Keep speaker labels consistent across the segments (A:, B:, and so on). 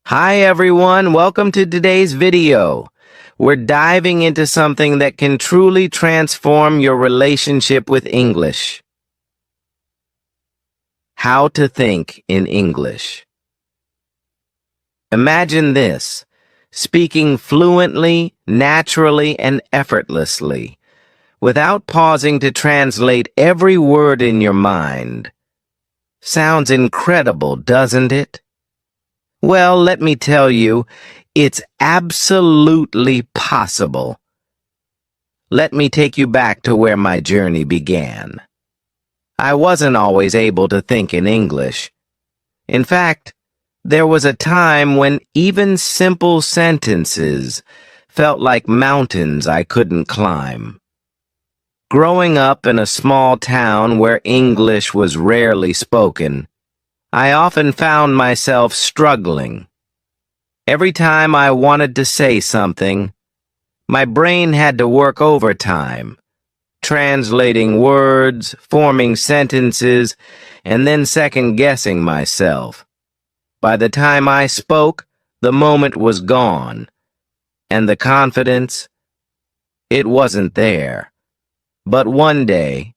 A: Hi everyone, welcome to today's video. We're diving into something that can truly transform your relationship with English. How to think in English. Imagine this, speaking fluently, naturally, and effortlessly, without pausing to translate every word in your mind. Sounds incredible, doesn't it? Well, let me tell you, it's absolutely possible. Let me take you back to where my journey began. I wasn't always able to think in English. In fact, there was a time when even simple sentences felt like mountains I couldn't climb. Growing up in a small town where English was rarely spoken, I often found myself struggling. Every time I wanted to say something, my brain had to work overtime, translating words, forming sentences, and then second-guessing myself. By the time I spoke, the moment was gone, and the confidence, it wasn't there. But one day,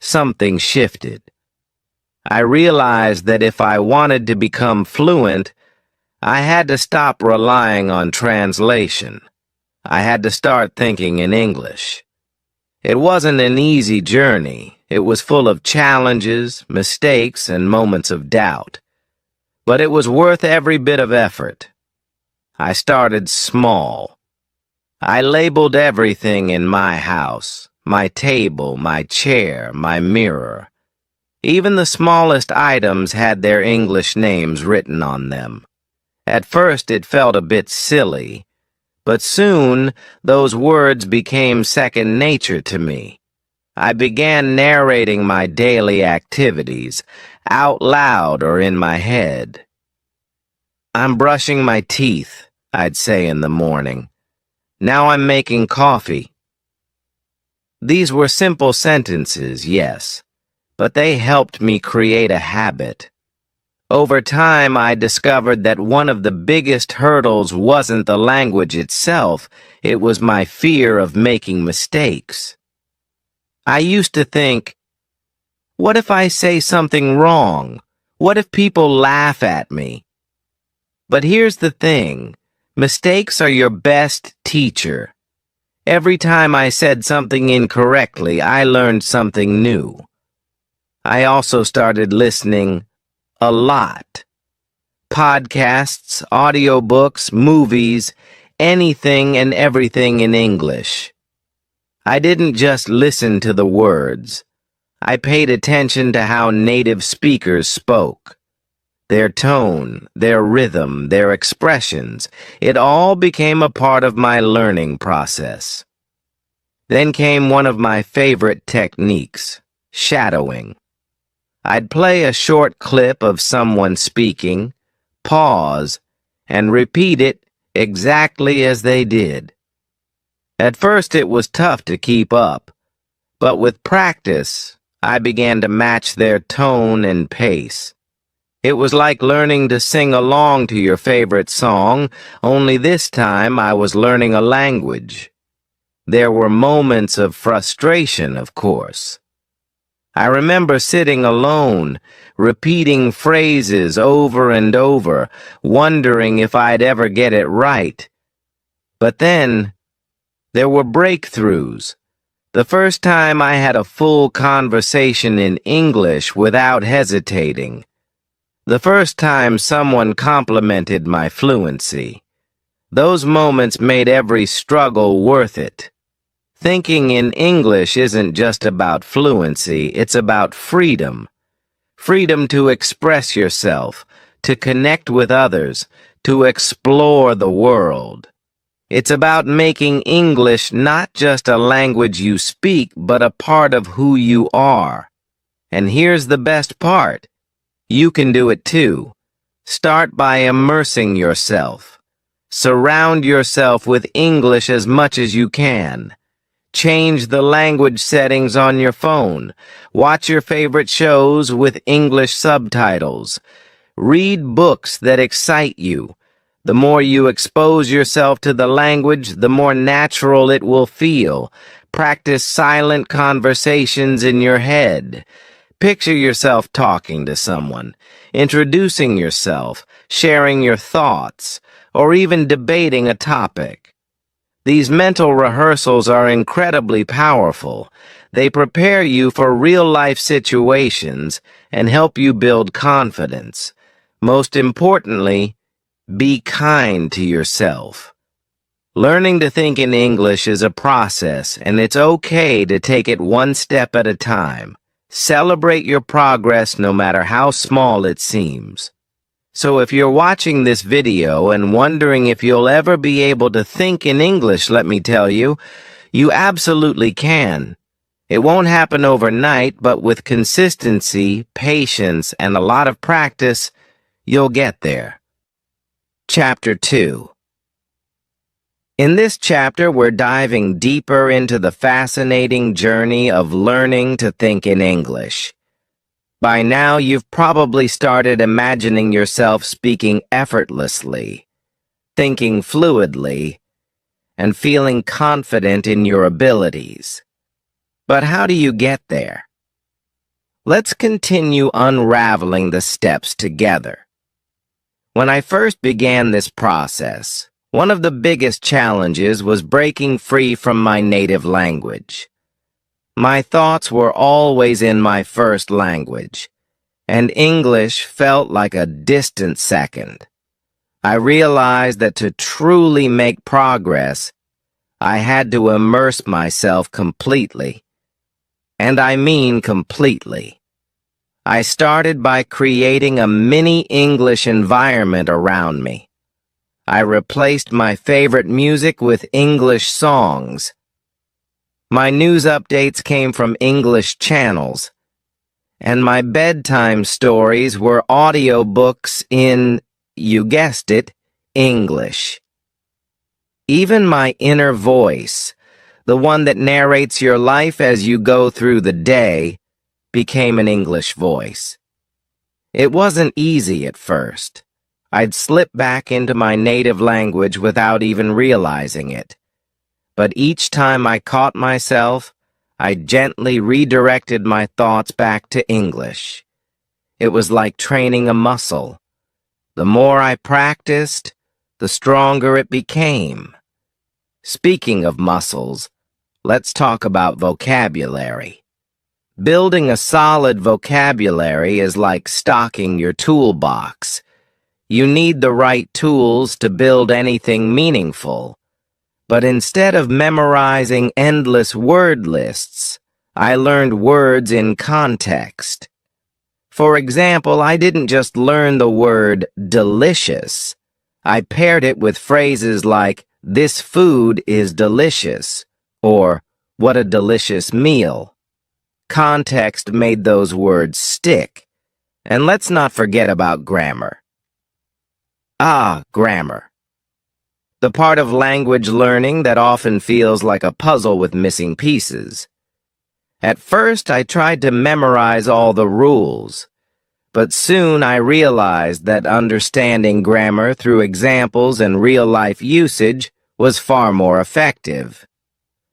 A: something shifted. I realized that if I wanted to become fluent, I had to stop relying on translation. I had to start thinking in English. It wasn't an easy journey. It was full of challenges, mistakes, and moments of doubt. But it was worth every bit of effort. I started small. I labeled everything in my house, my table, my chair, my mirror. Even the smallest items had their English names written on them. At first it felt a bit silly, but soon those words became second nature to me. I began narrating my daily activities, out loud or in my head. "I'm brushing my teeth," I'd say in the morning. "Now I'm making coffee." These were simple sentences, yes, but they helped me create a habit. Over time, I discovered that one of the biggest hurdles wasn't the language itself, it was my fear of making mistakes. I used to think, what if I say something wrong? What if people laugh at me? But here's the thing, mistakes are your best teacher. Every time I said something incorrectly, I learned something new. I also started listening a lot. Podcasts, audiobooks, movies, anything and everything in English. I didn't just listen to the words. I paid attention to how native speakers spoke. Their tone, their rhythm, their expressions, it all became a part of my learning process. Then came one of my favorite techniques, shadowing. I'd play a short clip of someone speaking, pause, and repeat it exactly as they did. At first it was tough to keep up, but with practice, I began to match their tone and pace. It was like learning to sing along to your favorite song, only this time I was learning a language. There were moments of frustration, of course. I remember sitting alone, repeating phrases over and over, wondering if I'd ever get it right. But then, there were breakthroughs. The first time I had a full conversation in English without hesitating. The first time someone complimented my fluency. Those moments made every struggle worth it. Thinking in English isn't just about fluency, it's about freedom. Freedom to express yourself, to connect with others, to explore the world. It's about making English not just a language you speak, but a part of who you are. And here's the best part. You can do it too. Start by immersing yourself. Surround yourself with English as much as you can. Change the language settings on your phone. Watch your favorite shows with English subtitles. Read books that excite you. The more you expose yourself to the language, the more natural it will feel. Practice silent conversations in your head. Picture yourself talking to someone, introducing yourself, sharing your thoughts, or even debating a topic. These mental rehearsals are incredibly powerful. They prepare you for real-life situations and help you build confidence. Most importantly, be kind to yourself. Learning to think in English is a process, and it's okay to take it one step at a time. Celebrate your progress no matter how small it seems. So if you're watching this video and wondering if you'll ever be able to think in English, let me tell you, you absolutely can. It won't happen overnight, but with consistency, patience, and a lot of practice, you'll get there. Chapter 2. In this chapter, we're diving deeper into the fascinating journey of learning to think in English. By now, you've probably started imagining yourself speaking effortlessly, thinking fluidly, and feeling confident in your abilities. But how do you get there? Let's continue unraveling the steps together. When I first began this process, one of the biggest challenges was breaking free from my native language. My thoughts were always in my first language, and English felt like a distant second. I realized that to truly make progress, I had to immerse myself completely. And I mean completely. I started by creating a mini English environment around me. I replaced my favorite music with English songs. My news updates came from English channels, and my bedtime stories were audiobooks in, you guessed it, English. Even my inner voice, the one that narrates your life as you go through the day, became an English voice. It wasn't easy at first. I'd slip back into my native language without even realizing it. But each time I caught myself, I gently redirected my thoughts back to English. It was like training a muscle. The more I practiced, the stronger it became. Speaking of muscles, let's talk about vocabulary. Building a solid vocabulary is like stocking your toolbox. You need the right tools to build anything meaningful. But instead of memorizing endless word lists, I learned words in context. For example, I didn't just learn the word delicious. I paired it with phrases like, "This food is delicious," or "What a delicious meal." Context made those words stick. And let's not forget about grammar. Grammar. The part of language learning that often feels like a puzzle with missing pieces. At first, I tried to memorize all the rules, but soon I realized that understanding grammar through examples and real-life usage was far more effective.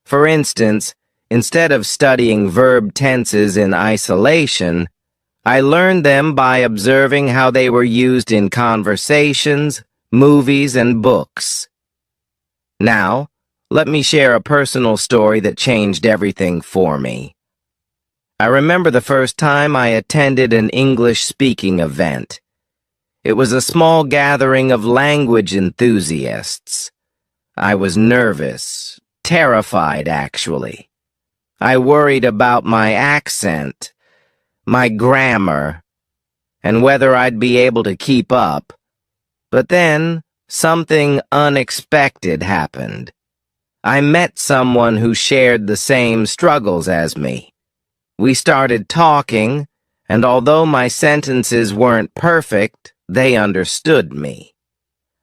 A: For instance, instead of studying verb tenses in isolation, I learned them by observing how they were used in conversations, movies, and books. Now, let me share a personal story that changed everything for me. I remember the first time I attended an English-speaking event. It was a small gathering of language enthusiasts. I was nervous, terrified actually. I worried about my accent, my grammar, and whether I'd be able to keep up. But then, something unexpected happened. I met someone who shared the same struggles as me. We started talking, and although my sentences weren't perfect, they understood me.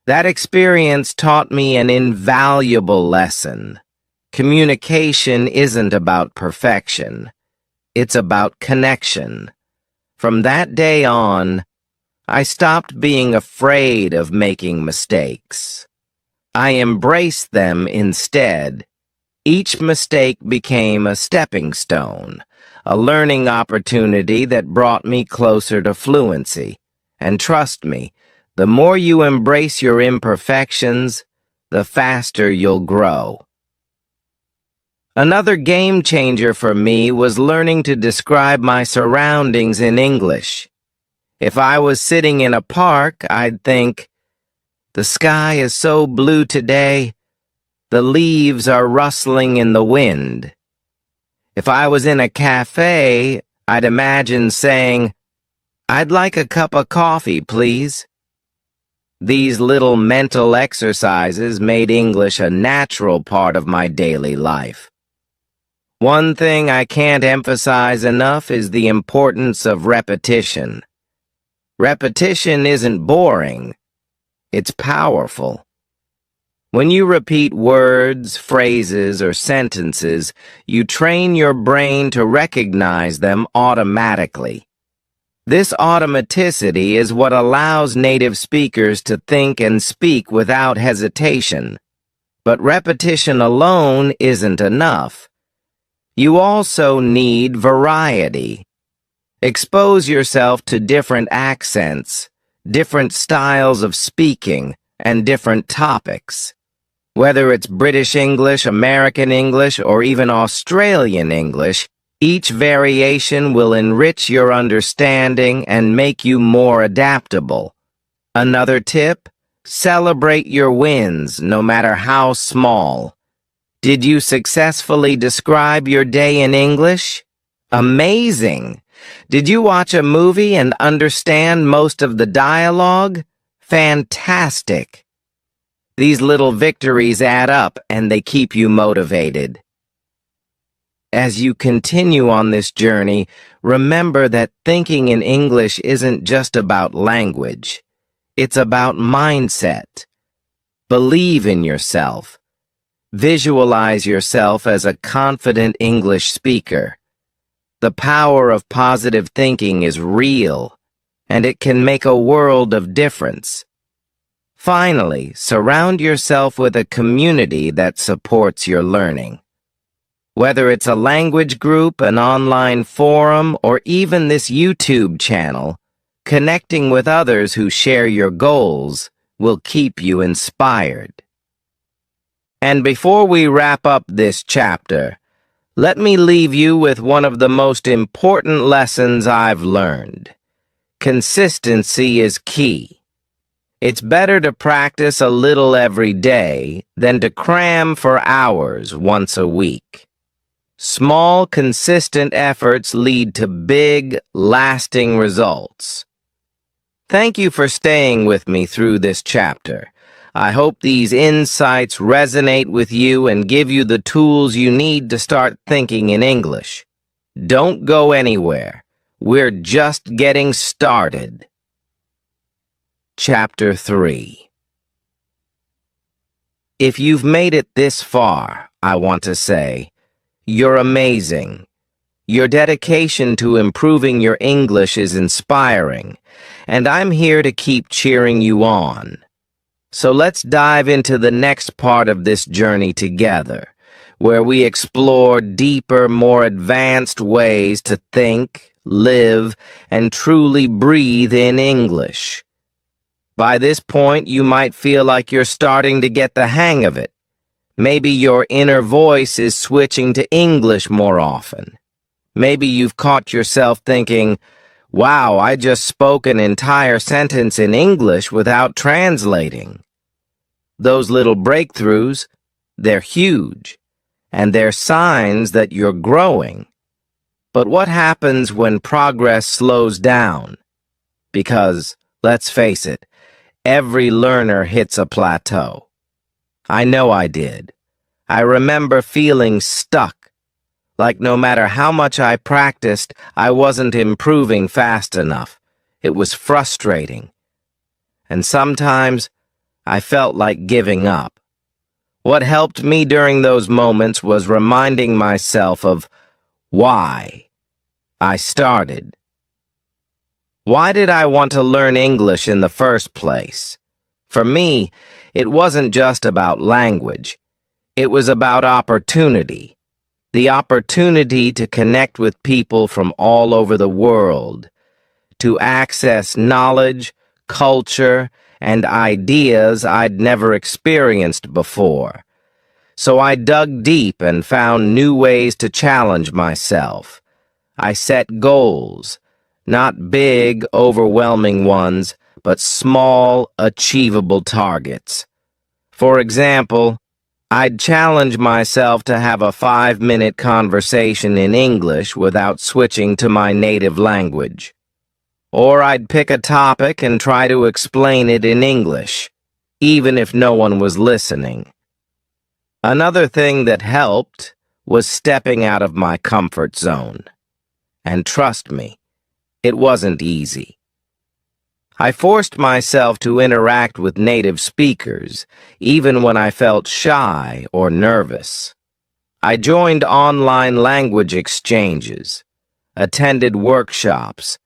A: That experience taught me an invaluable lesson. Communication isn't about perfection. It's about connection. From that day on, I stopped being afraid of making mistakes. I embraced them instead. Each mistake became a stepping stone, a learning opportunity that brought me closer to fluency. And trust me, the more you embrace your imperfections, the faster you'll grow. Another game changer for me was learning to describe my surroundings in English. If I was sitting in a park, I'd think, "The sky is so blue today, the leaves are rustling in the wind." If I was in a cafe, I'd imagine saying, "I'd like a cup of coffee, please." These little mental exercises made English a natural part of my daily life. One thing I can't emphasize enough is the importance of repetition. Repetition isn't boring, it's powerful. When you repeat words, phrases, or sentences, you train your brain to recognize them automatically. This automaticity is what allows native speakers to think and speak without hesitation. But repetition alone isn't enough. You also need variety. Expose yourself to different accents, different styles of speaking, and different topics. Whether it's British English, American English, or even Australian English, each variation will enrich your understanding and make you more adaptable. Another tip: celebrate your wins, no matter how small. Did you successfully describe your day in English? Amazing! Did you watch a movie and understand most of the dialogue? Fantastic! These little victories add up and they keep you motivated. As you continue on this journey, remember that thinking in English isn't just about language. It's about mindset. Believe in yourself. Visualize yourself as a confident English speaker. The power of positive thinking is real, and it can make a world of difference. Finally, surround yourself with a community that supports your learning. Whether it's a language group, an online forum, or even this YouTube channel, connecting with others who share your goals will keep you inspired. And before we wrap up this chapter, let me leave you with one of the most important lessons I've learned. Consistency is key. It's better to practice a little every day than to cram for hours once a week. Small, consistent efforts lead to big, lasting results. Thank you for staying with me through this chapter. I hope these insights resonate with you and give you the tools you need to start thinking in English. Don't go anywhere. We're just getting started. Chapter 3. If you've made it this far, I want to say, you're amazing. Your dedication to improving your English is inspiring, and I'm here to keep cheering you on. So let's dive into the next part of this journey together, where we explore deeper, more advanced ways to think, live, and truly breathe in English. By this point, you might feel like you're starting to get the hang of it. Maybe your inner voice is switching to English more often. Maybe you've caught yourself thinking, "Wow, I just spoke an entire sentence in English without translating." Those little breakthroughs, they're huge, and they're signs that you're growing. But what happens when progress slows down? Because, let's face it, every learner hits a plateau. I know I did. I remember feeling stuck. Like no matter how much I practiced, I wasn't improving fast enough. It was frustrating. And sometimes, I felt like giving up. What helped me during those moments was reminding myself of why I started. Why did I want to learn English in the first place? For me, it wasn't just about language. It was about opportunity. The opportunity to connect with people from all over the world, to access knowledge, culture, and ideas I'd never experienced before. So I dug deep and found new ways to challenge myself. I set goals, not big, overwhelming ones, but small, achievable targets. For example, I'd challenge myself to have a 5-minute conversation in English without switching to my native language. Or I'd pick a topic and try to explain it in English, even if no one was listening. Another thing that helped was stepping out of my comfort zone. And trust me, it wasn't easy. I forced myself to interact with native speakers, even when I felt shy or nervous. I joined online language exchanges, attended workshops,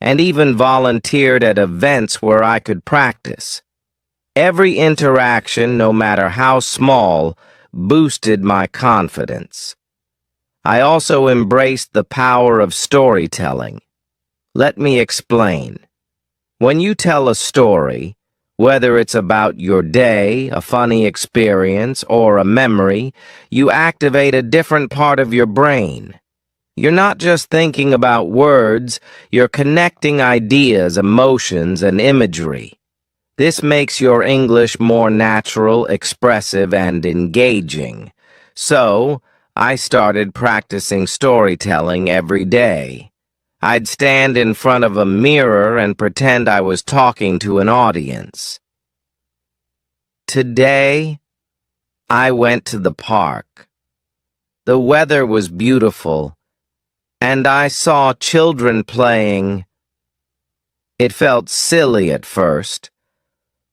A: and even volunteered at events where I could practice. Every interaction, no matter how small, boosted my confidence. I also embraced the power of storytelling. Let me explain. When you tell a story, whether it's about your day, a funny experience, or a memory, you activate a different part of your brain. You're not just thinking about words, you're connecting ideas, emotions, and imagery. This makes your English more natural, expressive, and engaging. So, I started practicing storytelling every day. I'd stand in front of a mirror and pretend I was talking to an audience. Today, I went to the park. The weather was beautiful, and I saw children playing. It felt silly at first,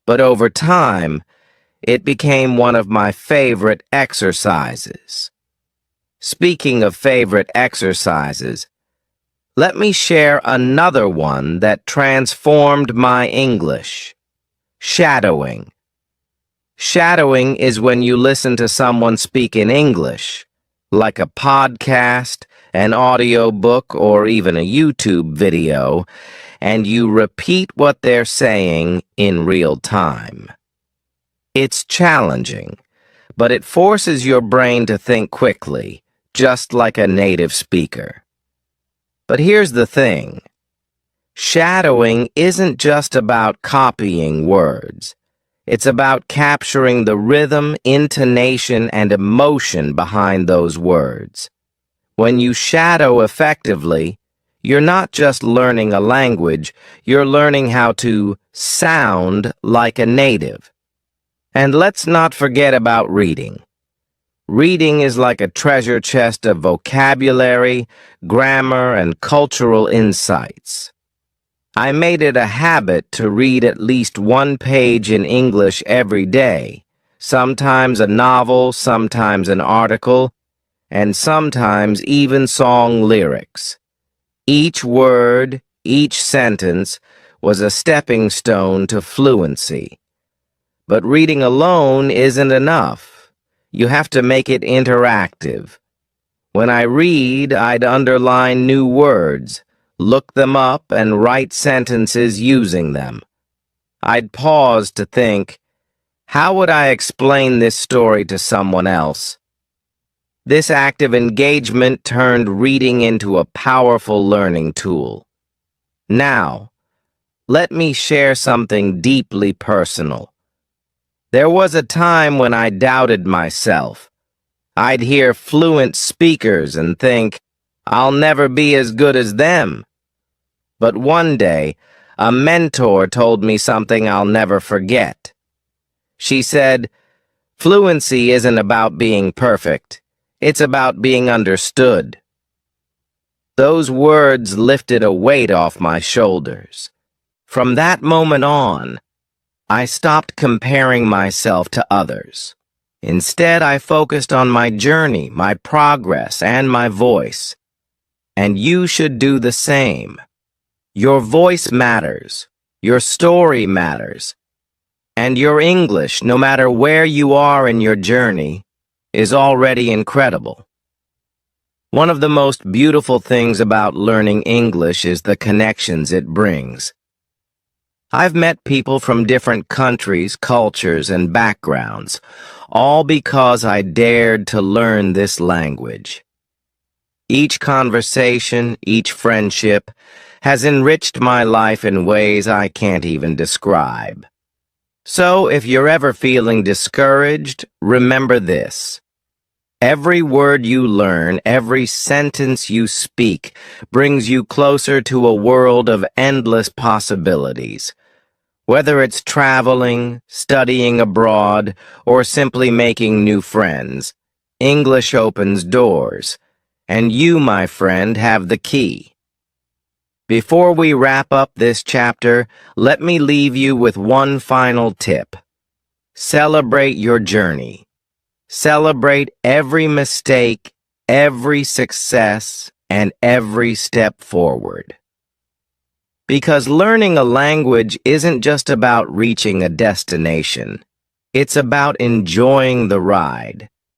A: but over time, it became one of my favorite exercises. Speaking of favorite exercises, let me share another one that transformed my English. Shadowing. Shadowing is when you listen to someone speak in English, like a podcast, an audiobook, or even a YouTube video, and you repeat what they're saying in real time. It's challenging, but it forces your brain to think quickly, just like a native speaker. But here's the thing. Shadowing isn't just about copying words. It's about capturing the rhythm, intonation, and emotion behind those words. When you shadow effectively, you're not just learning a language, you're learning how to sound like a native. And let's not forget about reading. Reading is like a treasure chest of vocabulary, grammar, and cultural insights. I made it a habit to read at least one page in English every day, sometimes a novel, sometimes an article, and sometimes even song lyrics. Each word, each sentence was a stepping stone to fluency. But reading alone isn't enough. You have to make it interactive. When I read, I'd underline new words, look them up, and write sentences using them. I'd pause to think, how would I explain this story to someone else? This active engagement turned reading into a powerful learning tool. Now, let me share something deeply personal. There was a time when I doubted myself. I'd hear fluent speakers and think, I'll never be as good as them. But one day, a mentor told me something I'll never forget. She said, fluency isn't about being perfect. It's about being understood. Those words lifted a weight off my shoulders. From that moment on, I stopped comparing myself to others. Instead, I focused on my journey, my progress, and my voice. And you should do the same. Your voice matters. Your story matters. And your English, no matter where you are in your journey, is already incredible. One of the most beautiful things about learning English is the connections it brings. I've met people from different countries, cultures, and backgrounds, all because I dared to learn this language. Each conversation, each friendship, has enriched my life in ways I can't even describe. So, if you're ever feeling discouraged, remember this. Every word you learn, every sentence you speak, brings you closer to a world of endless possibilities. Whether it's traveling, studying abroad, or simply making new friends, English opens doors, and you, my friend, have the key. Before we wrap up this chapter, let me leave you with one final tip. Celebrate your journey. Celebrate every mistake, every success, and every step forward. Because learning a language isn't just about reaching a destination. It's about enjoying the ride.